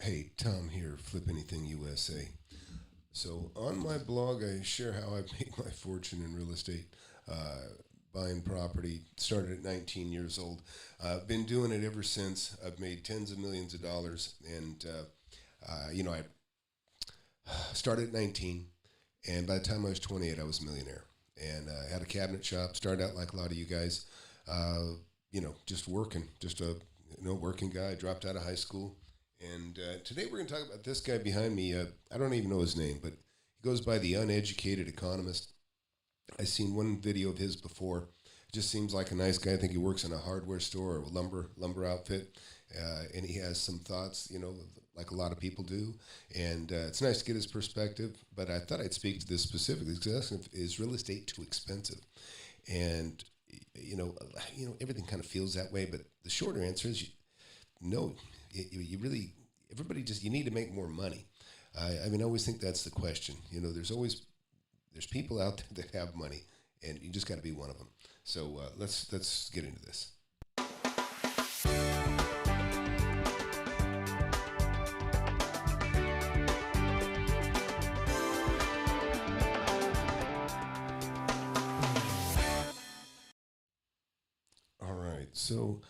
Hey, Tom here, FlipAnythingUSA. So on my blog, I share how I've made my fortune in real estate, buying property. Started at 19 years old. I've been doing it ever since. I've made tens of millions of dollars, and I started at 19, and by the time I was 28, I was a millionaire. And I had a cabinet shop. Started out like a lot of you guys, just working, just a working guy. Dropped out of high school. And today we're going to talk about this guy behind me. I don't even know his name, but he goes by the Uneducated Economist. I've seen one video of his before. Just seems like a nice guy. I think he works in a hardware store or a lumber outfit, and he has some thoughts, like a lot of people do. And it's nice to get his perspective. But I thought I'd speak to this specifically because is real estate too expensive? And everything kind of feels that way. But the shorter answer is no. You really, everybody you need to make more money. I always think that's the question. There's people out there that have money, and you just got to be one of them. So let's get into this. All right, so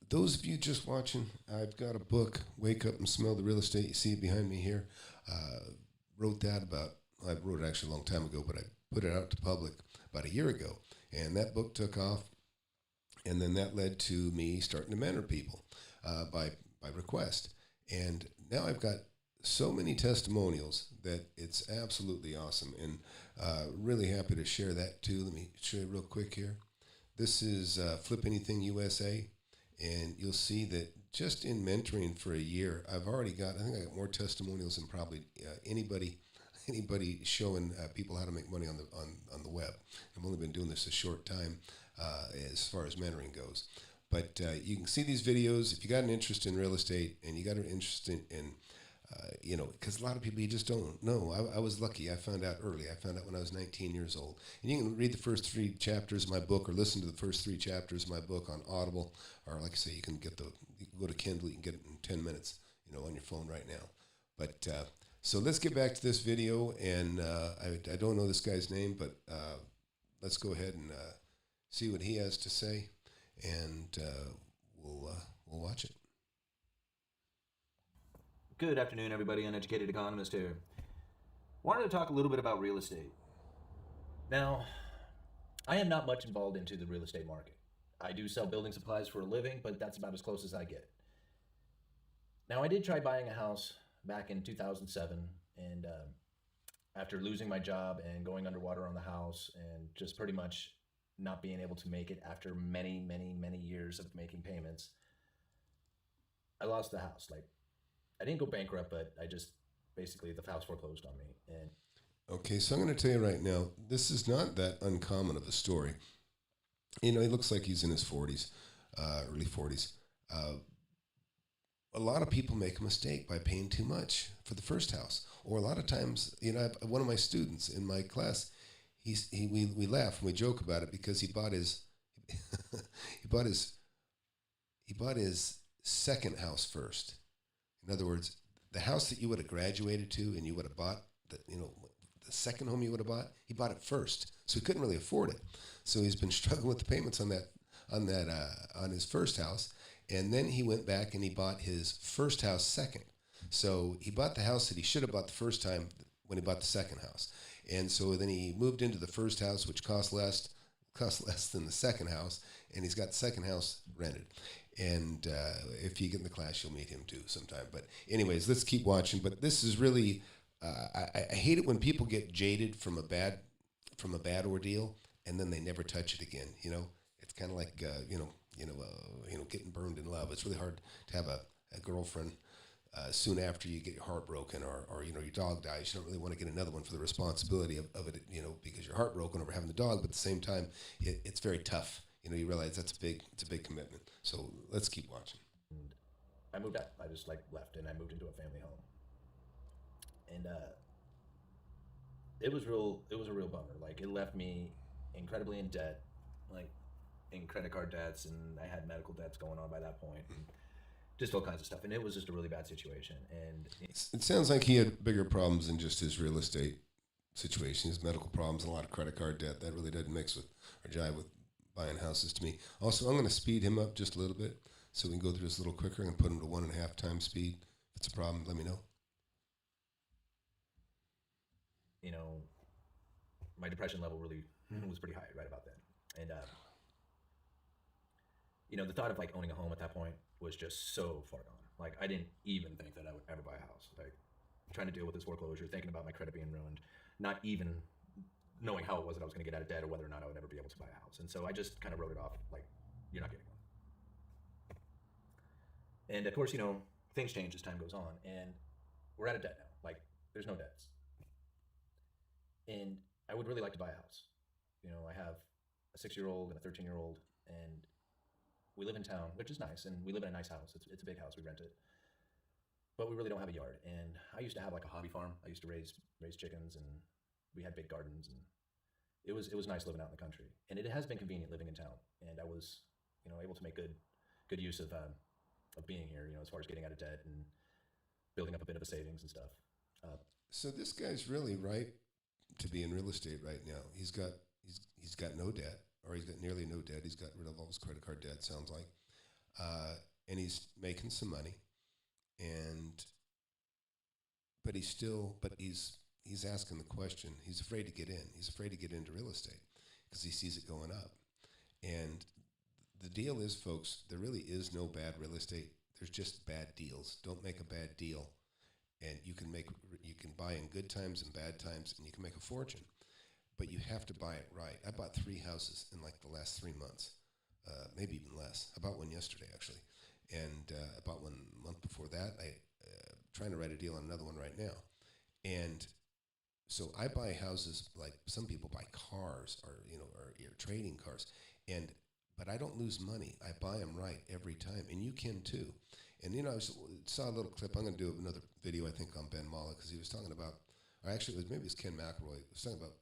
those of you just watching, I've got a book, Wake Up and Smell the Real Estate. You see it behind me here. I wrote it actually a long time ago, but I put it out to public about a year ago. And that book took off, and then that led to me starting to mentor people by request. And now I've got so many testimonials that it's absolutely awesome, and really happy to share that too. Let me show you real quick here. This is FlipAnythingUSA. And you'll see that just in mentoring for a year, I think I got more testimonials than probably anybody showing people how to make money on the web. I've only been doing this a short time as far as mentoring goes. But you can see these videos. If you got an interest in real estate and you got an interest in because a lot of people, you just don't know. I was lucky. I found out early. I found out when I was 19 years old. And you can read the first 3 chapters of my book or listen to the first 3 chapters of my book on Audible. Or like I say, you can go to Kindle. You can get it in 10 minutes, on your phone right now. But so let's get back to this video. And I don't know this guy's name, but let's go ahead and see what he has to say. And we'll watch it. Good afternoon, everybody. Uneducated Economist here. Wanted to talk a little bit about real estate. Now, I am not much involved into the real estate market. I do sell building supplies for a living, but that's about as close as I get. Now, I did try buying a house back in 2007, and after losing my job and going underwater on the house and just pretty much not being able to make it after many, many, many years of making payments, I lost the house. I didn't go bankrupt, but basically the house foreclosed on me. And okay, so I'm going to tell you right now, this is not that uncommon of a story. He looks like he's in his 40s, early 40s. A lot of people make a mistake by paying too much for the first house. Or a lot of times, one of my students in my class, we laugh and we joke about it because he bought his he bought his second house first. In other words, the house that you would have graduated to and you would have bought, the second home you would have bought, he bought it first. So he couldn't really afford it. So he's been struggling with the payments on his first house. And then he went back and he bought his first house second. So he bought the house that he should have bought the first time when he bought the second house. And so then he moved into the first house, which cost less than the second house, and he's got the second house rented. And if you get in the class, you'll meet him too sometime. But anyways, let's keep watching. But this is really, I hate it when people get jaded from a bad ordeal, and then they never touch it again. It's kind of like getting burned in love. It's really hard to have a girlfriend soon after you get your heart broken, or your dog dies. You don't really want to get another one for the responsibility of it, because you're heartbroken over having the dog. But at the same time, it's very tough. You realize it's a big commitment. So let's keep watching. I moved out. I just left and I moved into a family home. And it was a real bummer. It left me incredibly in debt, in credit card debts, and I had medical debts going on by that point. And just all kinds of stuff. And it was just a really bad situation. And It sounds like he had bigger problems than just his real estate situation, his medical problems, and a lot of credit card debt. That really doesn't mix with or jive with buying houses to me. Also, I'm going to speed him up just a little bit so we can go through this a little quicker and put him to 1.5 times speed. If it's a problem, let me know. you know, my depression level really was pretty high right about then. And, you know, the thought of like owning a home at that point was just so far gone. Like, I didn't even think that I would ever buy a house. Like, trying to deal with this foreclosure, thinking about my credit being ruined, not even knowing how it was that I was going to get out of debt or whether or not I would ever be able to buy a house. And so I just kind of wrote it off like, you're not getting one. And of course, you know, things change as time goes on, and we're out of debt now. Like, there's no debts. And I would really like to buy a house. You know, I have a 6-year-old and a 13-year-old, and we live in town, which is nice, and we live in a nice house. It's a big house. We rent it. But we really don't have a yard. And I used to have like a hobby farm. I used to raise chickens, and we had big gardens, and it was nice living out in the country. And it has been convenient living in town. And I was, you know, able to make good use of being here, you know, as far as getting out of debt and building up a bit of a savings and stuff. So this guy's really ripe to be in real estate right now. He's got no debt, or he's got nearly no debt. He's got rid of all his credit card debt, sounds like, and he's making some money. But he's asking the question. He's afraid to get in. He's afraid to get into real estate because he sees it going up. And the deal is, folks, there really is no bad real estate. There's just bad deals. Don't make a bad deal, and you can buy in good times and bad times, and you can make a fortune. But you have to buy it right. I bought 3 houses in like the last 3 months, maybe even less. I bought one yesterday actually, and I bought one a month before that. I trying to write a deal on another one right now, and so I buy houses like some people buy cars, or you're trading cars, but I don't lose money. I buy them right every time, and you can too. And I saw a little clip. I'm going to do another video, I think, on Ben Malek, because he was talking about, or actually maybe it was Ken McElroy. He was talking about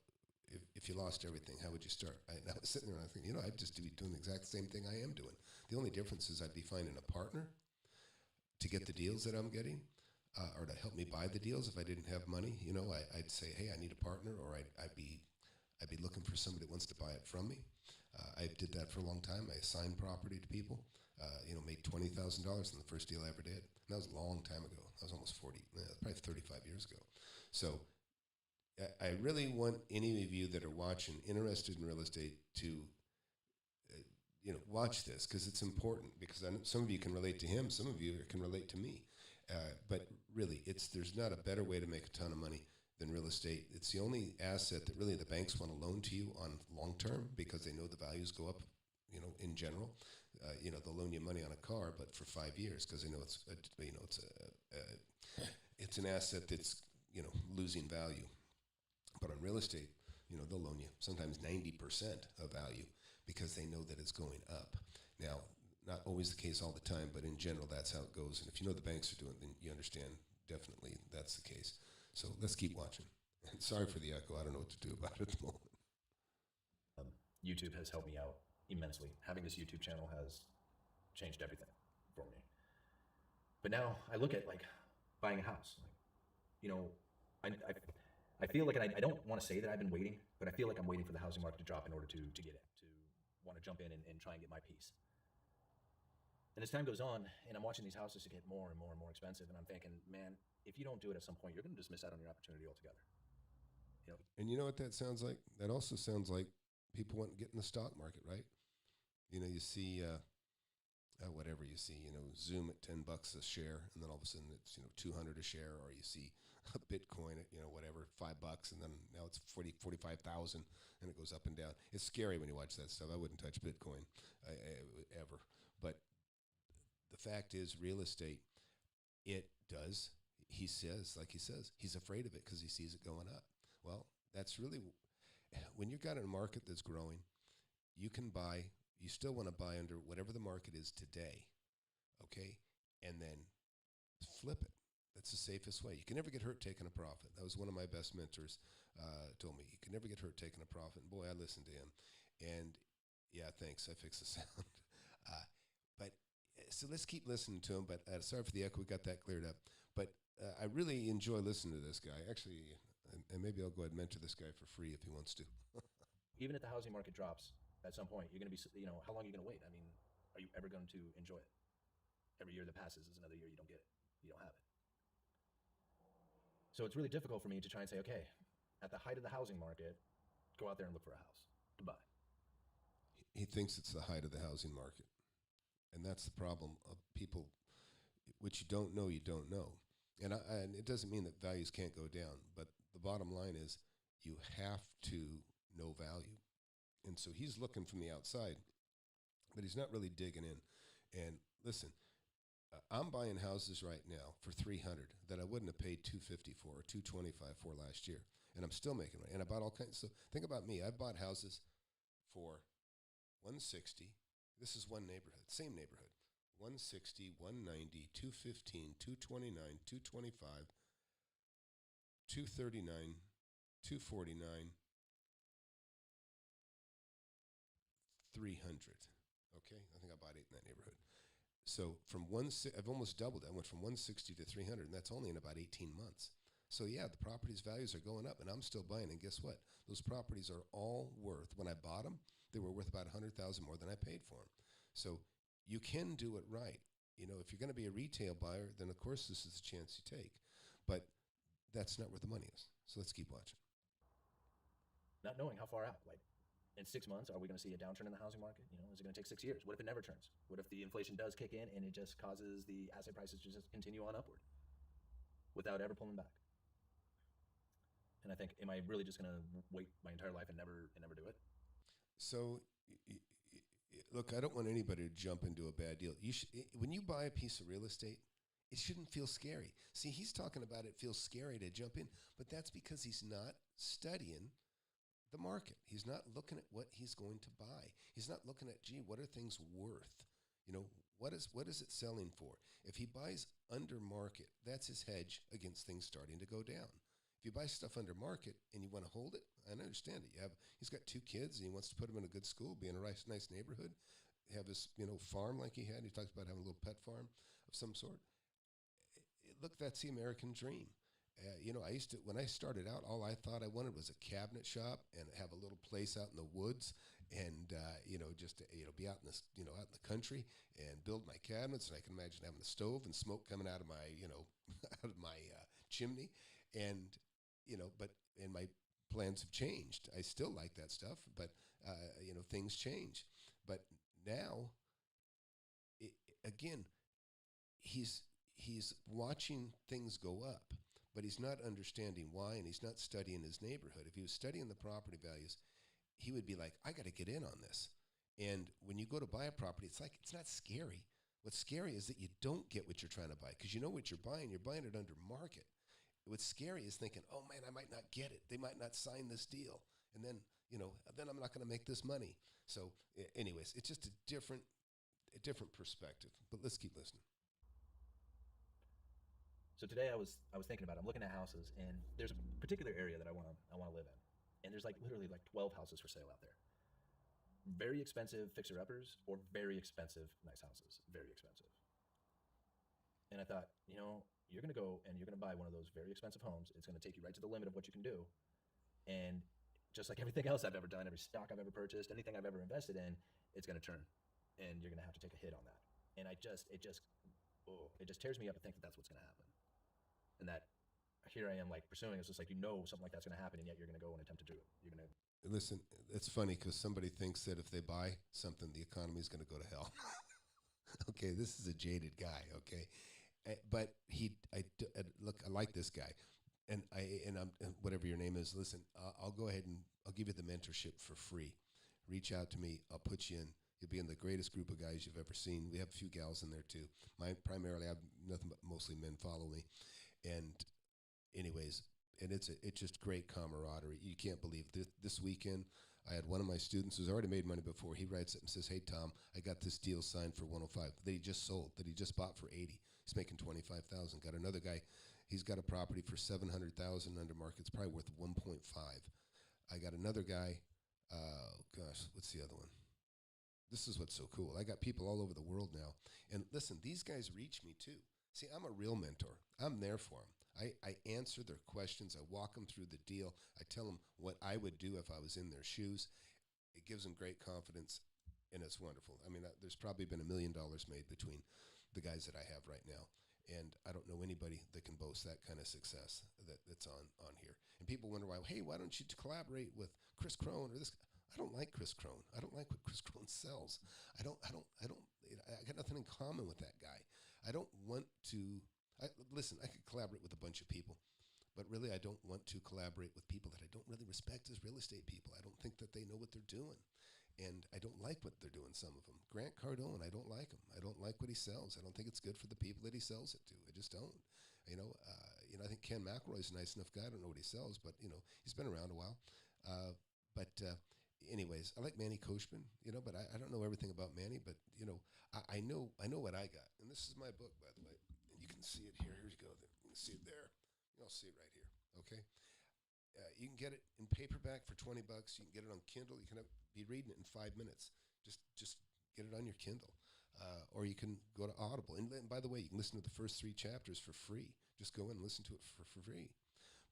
if you lost everything, how would you start? I was sitting there and I think, I'd just be doing the exact same thing I am doing. The only difference is I'd be finding a partner to get the deals that I'm getting, or to help me buy the deals if I didn't have money. I'd say, hey, I need a partner, or I'd be looking for somebody that wants to buy it from me. I did that for a long time. I assigned property to people. Made $20,000 in the first deal I ever did. And that was a long time ago. That was almost probably 35 years ago. So I really want any of you that are watching, interested in real estate, to watch this, because it's important. Because I know some of you can relate to him, some of you can relate to me. But really, there's not a better way to make a ton of money than real estate. It's the only asset that really the banks want to loan to you on long term, because they know the values go up. In general, they'll loan you money on a car, but for 5 years, because they know it's an asset that's losing value. But on real estate, they'll loan you sometimes 90% of value, because they know that it's going up. Now, not always the case all the time, but in general, that's how it goes. And if you know the banks are doing it, then you understand definitely that's the case. So let's keep watching. And sorry for the echo. I don't know what to do about it at the moment. YouTube has helped me out immensely. Having this YouTube channel has changed everything for me. But now I look at like buying a house. I feel like, and I don't want to say that I've been waiting, but I feel like I'm waiting for the housing market to drop in order to get in, to want to jump in and try and get my piece. And as time goes on, and I'm watching these houses to get more and more and more expensive, and I'm thinking, man, if you don't do it at some point, you're going to just miss out on your opportunity altogether. And you know what that sounds like? That also sounds like people want to get in the stock market, right? You see, whatever you see, Zoom at $10 a share, and then all of a sudden it's, $200 a share, or you see a Bitcoin at, whatever, $5, and then now it's 45,000, and it goes up and down. It's scary when you watch that stuff. I wouldn't touch Bitcoin ever. But the fact is, real estate, it does. He says, he's afraid of it because he sees it going up. Well, that's really, when you've got a market that's growing, you still want to buy under whatever the market is today, okay? And then flip it. That's the safest way. You can never get hurt taking a profit. That was one of my best mentors told me. You can never get hurt taking a profit. And boy, I listened to him. And yeah, thanks. I fixed the sound. But So let's keep listening to him. But sorry for the echo. We got that cleared up. But I really enjoy listening to this guy. Actually, and maybe I'll go ahead and mentor this guy for free if he wants to. Even if the housing market drops at some point, you're going to be, how long are you going to wait? I mean, are you ever going to enjoy it? Every year that passes is another year you don't get it. You don't have it. So it's really difficult for me to try and say, okay, at the height of the housing market, go out there and look for a house to buy. He thinks it's the height of the housing market. And that's the problem of people, which you don't know, you don't know. And it doesn't mean that values can't go down, but the bottom line is you have to know value. And so he's looking from the outside, but he's not really digging in. And listen, I'm buying houses right now for $300 that I wouldn't have paid $250 for or $225 for last year, and I'm still making money. And I bought all kinds. So think about me. I've bought houses for $160. This is one neighborhood, same neighborhood. $160, $190, $215, $229, $225, $239, $249, $300. Okay, I think I bought 8 in that neighborhood. So I've almost doubled. I went from 160 to 300, and that's only in about 18 months. So yeah, the properties' values are going up, and I'm still buying. And guess what? Those properties are all worth. When I bought them, they were worth about $100,000 more than I paid for them. So you can do it right. If you're going to be a retail buyer, then of course this is the chance you take. But that's not where the money is. So let's keep watching. Not knowing how far out, like in 6 months, are we going to see a downturn in the housing market? Is it going to take 6 years? What if it never turns? What if the inflation does kick in and it just causes the asset prices to just continue on upward without ever pulling back? And I think, am I really just going to wait my entire life and never do it? So, look, I don't want anybody to jump into a bad deal. When you buy a piece of real estate, it shouldn't feel scary. See, he's talking about it feels scary to jump in, but that's because he's not studying the market. He's not looking at what he's going to buy. He's not looking at, gee, what are things worth? What is it selling for? If he buys under market, that's his hedge against things starting to go down. If you buy stuff under market and you want to hold it, I understand it. He's got 2 kids and he wants to put them in a good school, be in a nice neighborhood, have his farm like he had. He talks about having a little pet farm of some sort. Look, that's the American dream. When I started out, all I thought I wanted was a cabinet shop and have a little place out in the woods, and just to, be out in this, out in the country and build my cabinets. And I can imagine having a stove and smoke coming out of my, out of my chimney, and my plans have changed. I still like that stuff, but things change. But now, again, he's watching things go up. But he's not understanding why, and he's not studying his neighborhood. If he was studying the property values, he would be like, I got to get in on this. And when you go to buy a property, it's not scary. What's scary is that you don't get what you're trying to buy because you know what you're buying it under market. What's scary is thinking, oh man, I might not get it. They might not sign this deal. And then, then I'm not going to make this money. So anyways, it's just a different perspective, but let's keep listening. So today I was thinking about it. I'm looking at houses, and there's a particular area that I want to live in, and there's literally 12 houses for sale out there. Very expensive fixer-uppers or very expensive nice houses. Very expensive. And I thought, you're going to go and you're going to buy one of those very expensive homes. It's going to take you right to the limit of what you can do, and just like everything else I've ever done, every stock I've ever purchased, anything I've ever invested in, it's going to turn, and you're going to have to take a hit on that. And it just tears me up to think that that's what's going to happen. And that here I am pursuing. It's just something like that's going to happen, and yet you're going to go and attempt to do it. You're going to listen. It's funny because somebody thinks that if they buy something, the economy is going to go to hell. Okay, this is a jaded guy. Okay, but look. I like this guy, and whatever your name is. Listen, I'll go ahead and I'll give you the mentorship for free. Reach out to me. I'll put you in. You'll be in the greatest group of guys you've ever seen. We have a few gals in there too. Primarily, I have nothing but mostly men follow me. And anyways, and it's just great camaraderie. You can't believe this weekend, I had one of my students who's already made money before. He writes it and says, hey, Tom, I got this deal signed for 105 that he just sold, that he just bought for 80. He's making 25,000. Got another guy, he's got a property for 700,000 under market. It's probably worth 1.5. I got another guy, what's the other one? this is what's so cool. I got people all over the world now. And listen, these guys reach me too. See, I'm a real mentor. I'm there for them. I answer their questions. I walk them through the deal. I tell them what I would do if I was in their shoes. It gives them great confidence, and it's wonderful. I mean, there's probably been $1 million made between the guys that I have right now. And I don't know anybody that can boast that kind of success that's on here. And people wonder why, hey, why don't you collaborate with Chris Crone or this? I don't like Chris Crone. I don't like what Chris Crone sells. I got nothing in common with that guy. I don't want to, listen, I could collaborate with a bunch of people, but really I don't want to collaborate with people that I don't really respect as real estate people. I don't think that they know what they're doing. And I don't like what they're doing, some of them. Grant Cardone, I don't like him. I don't like what he sells. I don't think it's good for the people that he sells it to. I just don't. I think Ken McElroy's a nice enough guy. I don't know what he sells, but, he's been around a while. Anyways, I like Manny Koshman, but I don't know everything about Manny, but, I know what I got. And this is my book, by the way. And you can see it here. Here you go. You can see it there. You'll see it right here. Okay. You can get it in paperback for $20. You can get it on Kindle. You can be reading it in 5 minutes. Just get it on your Kindle, or you can go to Audible. And by the way, you can listen to the first 3 chapters for free. Just go in and listen to it for free.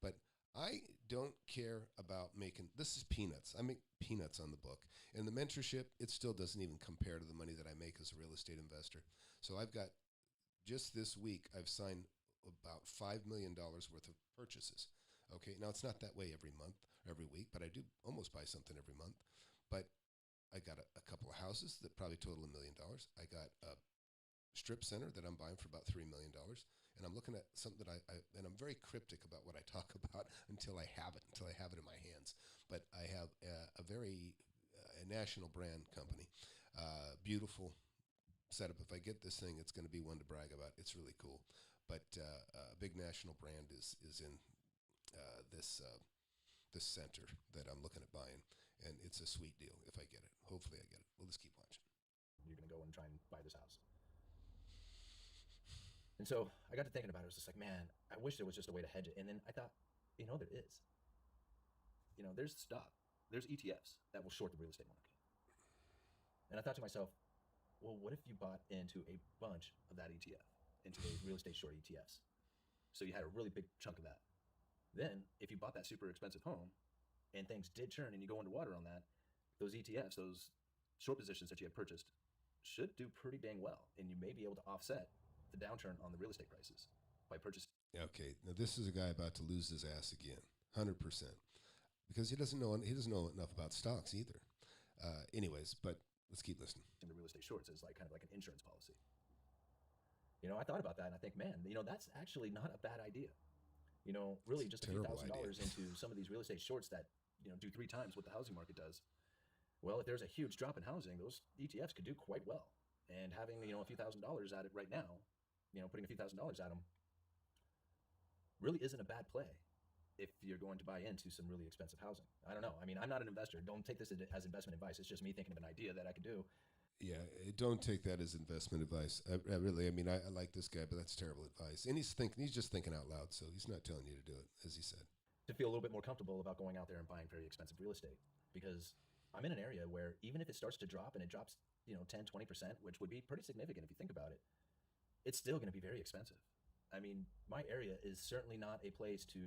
But I don't care about making. This is peanuts. I make peanuts on the book, and the mentorship. It still doesn't even compare to the money that I make as a real estate investor. So I've got just this week. I've signed about $5 million worth of purchases. Okay, now it's not that way every month, every week, but I do almost buy something every month. But I got a couple of houses that probably total $1 million. I got a strip center that I'm buying for about $3 million. And I'm looking at something that and I'm very cryptic about what I talk about until I have it in my hands. But I have a very national brand company, beautiful setup. If I get this thing, it's going to be one to brag about. It's really cool. But a big national brand is in this center that I'm looking at buying, and it's a sweet deal if I get it. Hopefully I get it. We'll just keep watching. You're going to go and try and buy this house. And so I got to thinking about it. I was just like, man, I wish there was just a way to hedge it. And then I thought, there is. There's stock. There's ETFs that will short the real estate market. And I thought to myself, well, what if you bought into a bunch of that ETF, into the real estate short ETFs? So you had a really big chunk of that. Then, if you bought that super expensive home and things did churn and you go underwater on that, those ETFs, those short positions that you had purchased, should do pretty dang well. And you may be able to offset the downturn on the real estate prices by purchasing. Okay, now this is a guy about to lose his ass again, 100%, because he doesn't know enough about stocks either. Anyways, but let's keep listening. The real estate shorts is kind of like an insurance policy. I thought about that and I think, man, that's actually not a bad idea. Really just a few $1,000s into some of these real estate shorts that, do 3 times what the housing market does. Well, if there's a huge drop in housing, those ETFs could do quite well. And having, a few $1,000s at it right now, putting a few $1,000s at them really isn't a bad play if you're going to buy into some really expensive housing. I don't know. I mean, I'm not an investor. Don't take this as investment advice. It's just me thinking of an idea that I could do. Yeah, don't take that as investment advice. I like this guy, but that's terrible advice. And he's just thinking out loud, so he's not telling you to do it, as he said. To feel a little bit more comfortable about going out there and buying very expensive real estate, because I'm in an area where even if it starts to drop and it drops, 10, 20%, which would be pretty significant if you think about it, it's still going to be very expensive. I mean, my area is certainly not a place to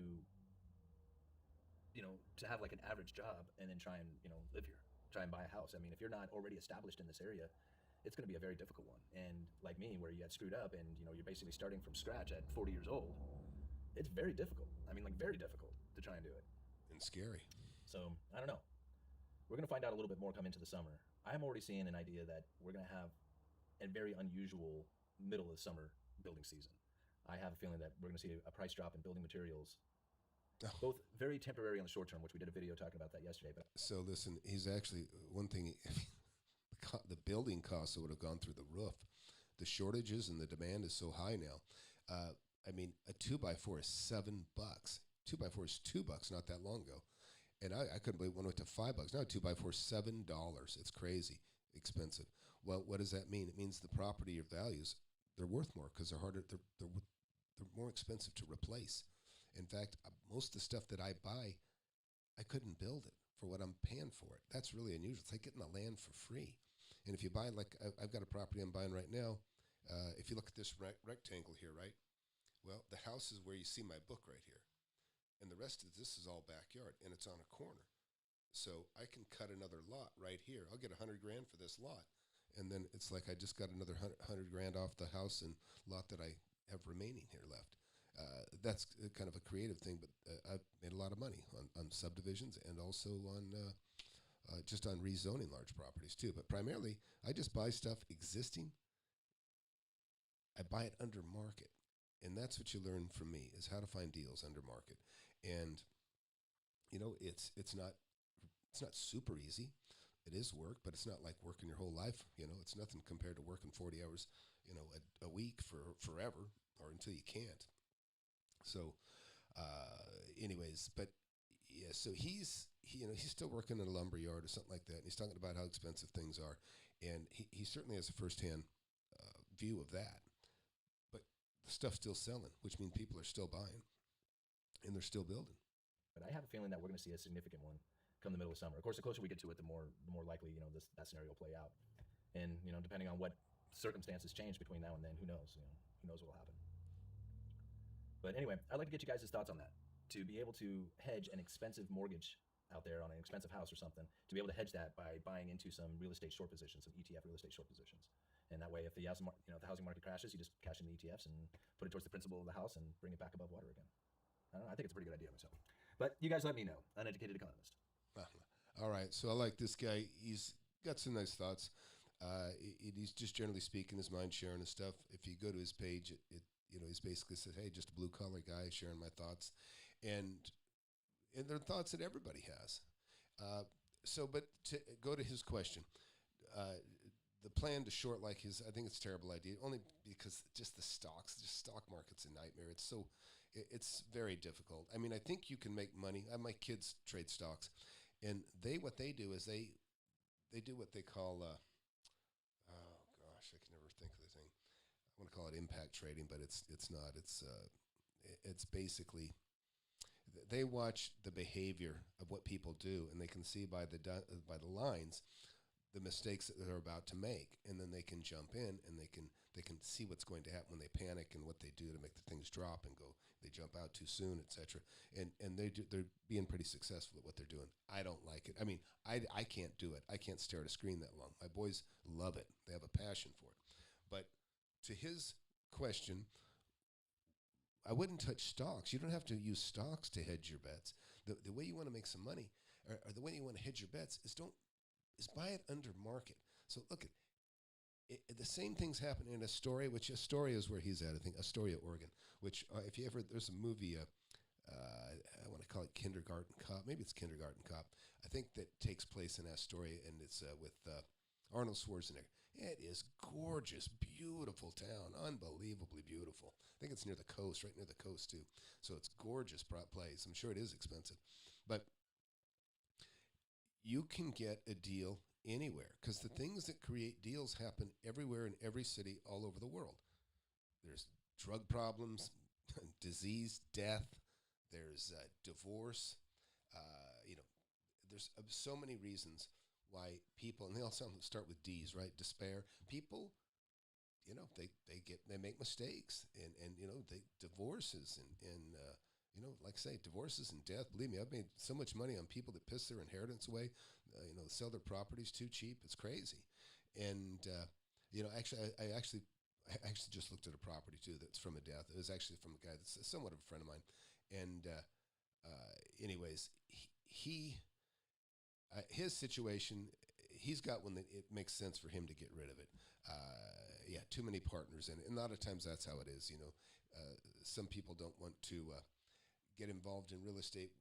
have like an average job and then try and, live here. Try and buy a house. I mean, if you're not already established in this area, it's going to be a very difficult one. And like me, where you had screwed up and, you're basically starting from scratch at 40 years old, it's very difficult. I mean, very difficult to try and do it. And scary. So, I don't know. We're going to find out a little bit more come into the summer. I'm already seeing an idea that we're going to have a very unusual middle of summer building season. I have a feeling that we're going to see a price drop in building materials. Both very temporary on the short term, which we did a video talking about that yesterday. But so listen, he's actually one thing. The building costs would have gone through the roof. The shortages and the demand is so high now. A 2x4 is $7. 2x4 is $2 not that long ago, and I couldn't believe when it went to $5. Now a 2x4 is $7. It's crazy expensive. Well, what does that mean? It means the property or values, they're worth more because they're harder. They're more expensive to replace. In fact, most of the stuff that I buy, I couldn't build it for what I'm paying for it. That's really unusual. It's like getting the land for free. And if you buy, like I've got a property I'm buying right now, if you look at this rectangle here, right? Well, the house is where you see my book right here. And the rest of this is all backyard, and it's on a corner. So I can cut another lot right here. I'll get $100,000 for this lot. And then it's like I just got another $100,000 off the house and lot that I have remaining here left. That's kind of a creative thing, but I've made a lot of money on subdivisions and also on just on rezoning large properties too. But primarily, I just buy stuff existing. I buy it under market. And that's what you learn from me, is how to find deals under market. And, you know, it's not super easy. It is work, but it's not like working your whole life. You know, it's nothing compared to working 40 hours, you know, a week for forever or until you can't. So, anyways, but yeah, so he's still working in a lumber yard or something like that. And he's talking about how expensive things are. And he certainly has a firsthand view of that. But the stuff's still selling, which means people are still buying and they're still building. But I have a feeling that we're going to see a significant one come the middle of summer. Of course, the closer we get to it, the more likely, you know, that scenario will play out. And, you know, depending on what circumstances change between now and then, who knows? You know, who knows what will happen. But anyway, I'd like to get you guys' thoughts on that. To be able to hedge an expensive mortgage out there on an expensive house or something, to be able to hedge that by buying into some real estate short positions, some ETF real estate short positions. And that way, if the housing market crashes, you just cash in the ETFs and put it towards the principal of the house and bring it back above water again. I don't know, I think it's a pretty good idea myself. But you guys let me know. Uneducated Economist. All right. So I like this guy. He's got some nice thoughts. He's just generally speaking his mind, sharing his stuff. If you go to his page, he's basically said, hey, just a blue collar guy sharing my thoughts. And they're thoughts that everybody has. But to go to his question, the plan to short like his, I think it's a terrible idea, only because just the stock market's a nightmare. It's very difficult. I mean, I think you can make money. My kids trade stocks, and what they do is they do what they call, oh gosh, I can never think of the thing. I want to call it impact trading, but it's not. It's basically, they watch the behavior of what people do, and they can see by the lines the mistakes that they're about to make, and then they can jump in and they can see what's going to happen when they panic and what they do to make the things drop and go. They jump out too soon, etc. And they're being pretty successful at what they're doing. I don't like it. I mean, I can't do it. I can't stare at a screen that long. My boys love it. They have a passion for it. But to his question, I wouldn't touch stocks. You don't have to use stocks to hedge your bets. The way you want to make some money, or the way you want to hedge your bets, is buy it under market. So look at the same things happen in Astoria, which Astoria is where he's at. I think Astoria, Oregon. Which if you ever, there's a movie. I want to call it Kindergarten Cop. Maybe it's Kindergarten Cop. I think that takes place in Astoria, and it's with Arnold Schwarzenegger. It is gorgeous, beautiful town, unbelievably beautiful. I think it's near the coast, right near the coast too. So it's gorgeous place. I'm sure it is expensive, but you can get a deal anywhere because the things that create deals happen everywhere in every city all over the world. There's drug problems, disease, death. There's divorce. There's so many reasons why people, and they all start with D's, right? Despair. People, they make mistakes, and they divorces and like I say, divorces and death. Believe me, I've made so much money on people that piss their inheritance away, sell their properties too cheap. It's crazy. And, I actually just looked at a property too that's from a death. It was actually from a guy that's somewhat of a friend of mine. And anyways, his situation, he's got one that it makes sense for him to get rid of it. Too many partners in it. And a lot of times that's how it is. Some people don't want to get involved in real estate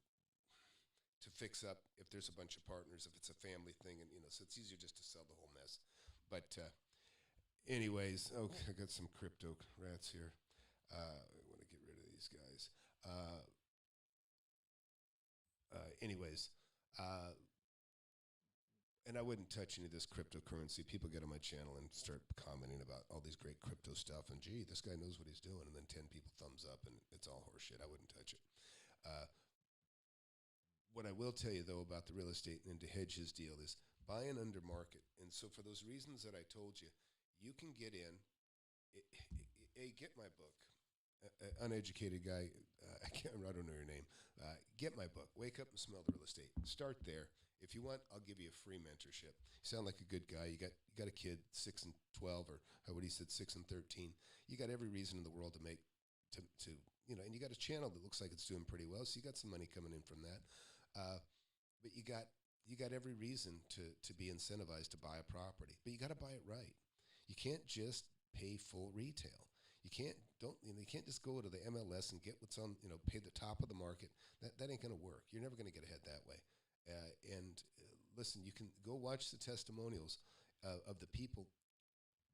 to fix up if there's a bunch of partners, if it's a family thing, and so it's easier just to sell the whole mess. But anyways, I got some crypto rats here. I want to get rid of these guys. And I wouldn't touch any of this cryptocurrency. People get on my channel and start commenting about all these great crypto stuff, and gee, this guy knows what he's doing, and then 10 people thumbs up, and it's all horseshit. I wouldn't touch it. What I will tell you, though, about the real estate and to hedge his deal is buying under market. And so for those reasons that I told you, you can get in. Hey, get my book. Uneducated guy, I don't know your name. Get my book. Wake Up and Smell the Real Estate. Start there. If you want, I'll give you a free mentorship. You sound like a good guy. You got a kid 6 and 12, or what he said, 6 and 13. You got every reason in the world to make and you got a channel that looks like it's doing pretty well. So you got some money coming in from that. But you got every reason to be incentivized to buy a property. But you got to buy it right. You can't just pay full retail. You can't just go to the MLS and get what's on, pay the top of the market. That ain't going to work. You're never going to get ahead that way. Listen, you can go watch the testimonials of the people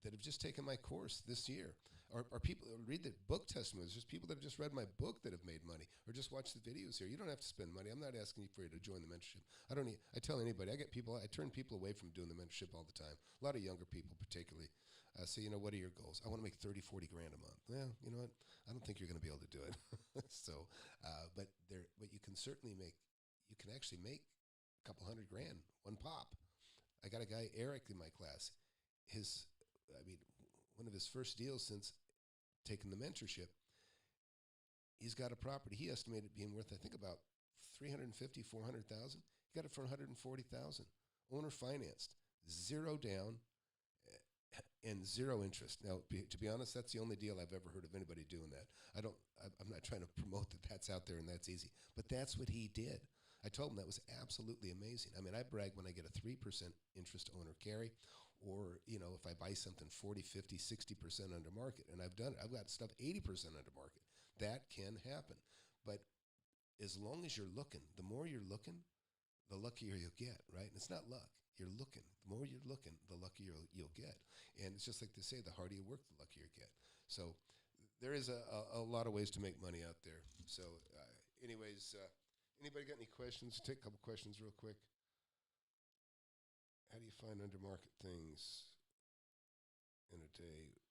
that have just taken my course this year, or people read the book testimonies. There's people that have just read my book that have made money, or just watch the videos here. You don't have to spend money. I'm not asking you for you to join the mentorship. I tell anybody, I turn people away from doing the mentorship all the time. A lot of younger people particularly say, what are your goals? I want to make 30, 40 grand a month. Well, you know what? I don't think you're going to be able to do it. So, but you can certainly actually make a couple $100 grand, one pop. I got a guy, Eric, in my class. One of his first deals since taking the mentorship, he's got a property. He estimated being worth, I think, about $350,000, $400,000. He got it for $140,000. Owner financed, zero down, and zero interest. Now, to be honest, that's the only deal I've ever heard of anybody doing that. I'm not trying to promote that that's out there and that's easy, but that's what he did. I told him that was absolutely amazing. I brag when I get a 3% interest owner carry, or, if I buy something 40, 50, 60% under market, and I've done it. I've got stuff 80% under market. That can happen. But as long as you're looking, the more you're looking, the luckier you'll get, right? And it's not luck. You're looking. The more you're looking, the luckier you'll get. And it's just like they say, the harder you work, the luckier you get. So there is a lot of ways to make money out there. So anyways, anybody got any questions? Take a couple questions real quick. How do you find under market things in a day or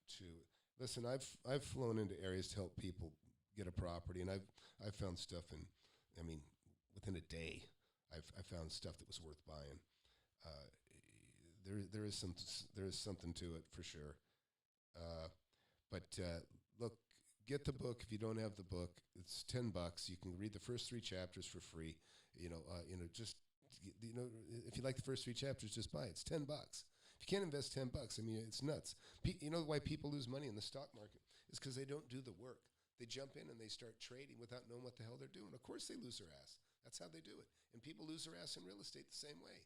two? Listen, I've flown into areas to help people get a property, and I've found stuff within a day. I found stuff that was worth buying. There is something to it for sure. But look, get the book if you don't have the book. It's $10. You can read the first 3 chapters for free. If you like the first 3 chapters, just buy it. It's $10. If you can't invest $10, it's nuts. You know why people lose money in the stock market? It's because they don't do the work. They jump in and they start trading without knowing what the hell they're doing. Of course they lose their ass. That's how they do it. And people lose their ass in real estate the same way.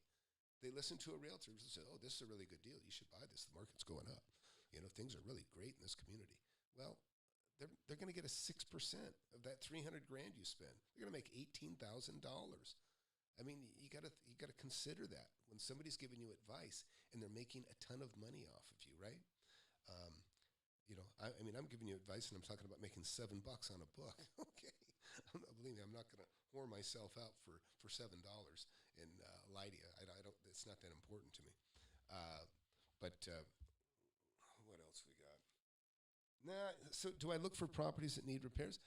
They listen to a realtor and say, oh, this is a really good deal. You should buy this. The market's going up. Things are really great in this community. Well, they're going to get a 6% of that $300 grand you spend. They're going to make $18,000. You gotta consider that when somebody's giving you advice and they're making a ton of money off of you, right? I'm giving you advice and I'm talking about making $7 on a book. Okay, believe me, I'm not gonna whore myself out for $7 and lie to you. I don't. It's not that important to me. But what else we got? So do I look for properties that need repairs?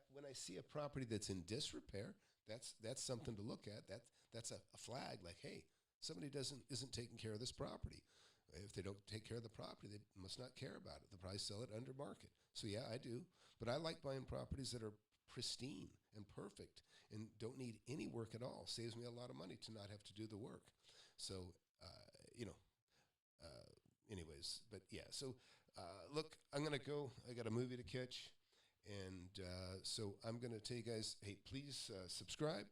When I see a property that's in disrepair, that's something to look at. That's a flag, like, hey, somebody isn't taking care of this property. If they don't take care of the property, they must not care about it. They'll probably sell it under market. So yeah, I do. But I like buying properties that are pristine and perfect and don't need any work at all. Saves me a lot of money to not have to do the work. So, anyways, but yeah, so look, I'm going to go. I got a movie to catch. And so I'm going to tell you guys, hey, please subscribe.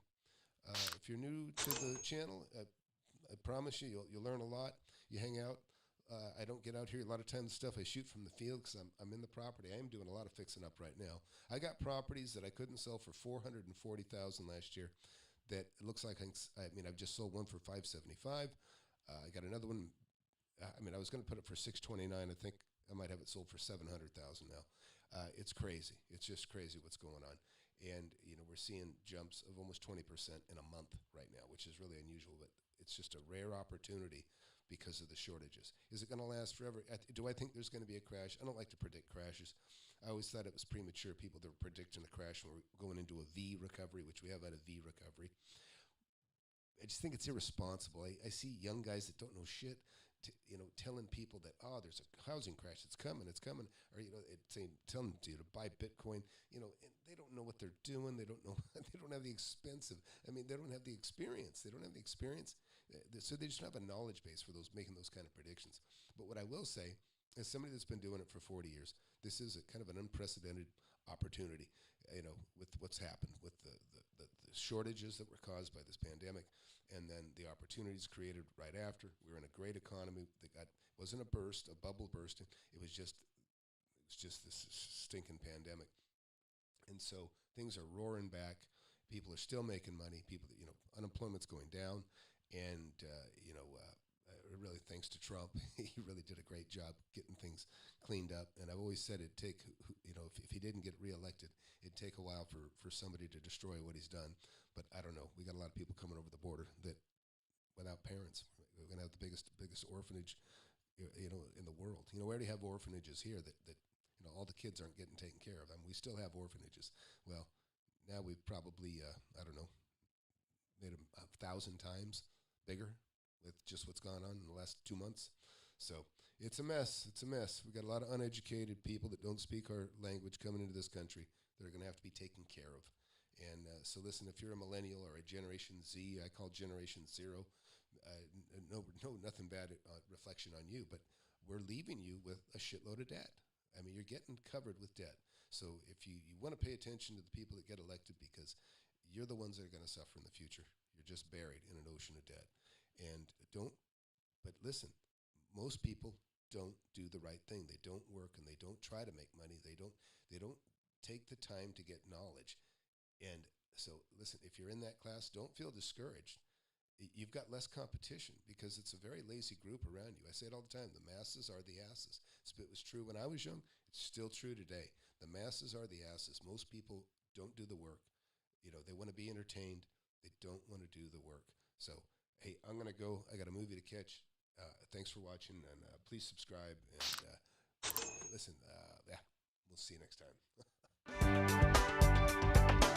If you're new to the channel, I promise you'll learn a lot. You hang out. I don't get out here. A lot of times the stuff I shoot from the field because I'm in the property. I am doing a lot of fixing up right now. I got properties that I couldn't sell for $440,000 last year that it looks like I've just sold one for $575,000. I got another one. I was going to put it for $629,000. I think I might have it sold for $700,000 now. It's crazy. It's just crazy what's going on. And, we're seeing jumps of almost 20% in a month right now, which is really unusual, but it's just a rare opportunity because of the shortages. Is it going to last forever? Do I think there's going to be a crash? I don't like to predict crashes. I always thought it was premature, people that were predicting a crash when we're going into a V recovery, which we have had a V recovery. I just think it's irresponsible. I see young guys that don't know shit, telling people that, there's a housing crash, it's coming, or telling them to buy Bitcoin, and they don't know what they're doing. They don't know. They don't have the they don't have the experience. So they just don't have a knowledge base for making those kind of predictions. But what I will say, as somebody that's been doing it for 40 years, this is a kind of an unprecedented opportunity, with what's happened with the shortages that were caused by this pandemic, and then the opportunities created right after. We were in a great economy that wasn't a bubble bursting. It was just this stinking pandemic. And so things are roaring back. People are still making money. Unemployment's going down. And, really thanks to Trump, he really did a great job getting things cleaned up. And I've always said it'd take, if he didn't get reelected, it'd take a while for somebody to destroy what he's done. But I don't know. We got a lot of people coming over the border that without parents. We're going to have the biggest orphanage, in the world. We already have orphanages here that all the kids aren't getting taken care of. We still have orphanages. Well, now we've probably, made them 1,000 times bigger with just what's gone on in the last 2 months. So it's a mess. We've got a lot of uneducated people that don't speak our language coming into this country that are going to have to be taken care of. And so listen, if you're a millennial or a Generation Z, I call Generation Zero, nothing bad reflection on you, but we're leaving you with a shitload of debt. You're getting covered with debt. So if you want to pay attention to the people that get elected, because you're the ones that are going to suffer in the future. You're just buried in an ocean of debt. But listen, most people don't do the right thing. They don't work and they don't try to make money. They don't take the time to get knowledge. And so listen, if you're in that class, don't feel discouraged. You've got less competition because it's a very lazy group around you. I say it all the time, the masses are the asses. It was true when I was young. It's still true today. The masses are the asses. Most people don't do the work. They want to be entertained. They don't want to do the work. So, hey, I'm going to go. I got a movie to catch. Thanks for watching, and please subscribe. And listen, we'll see you next time.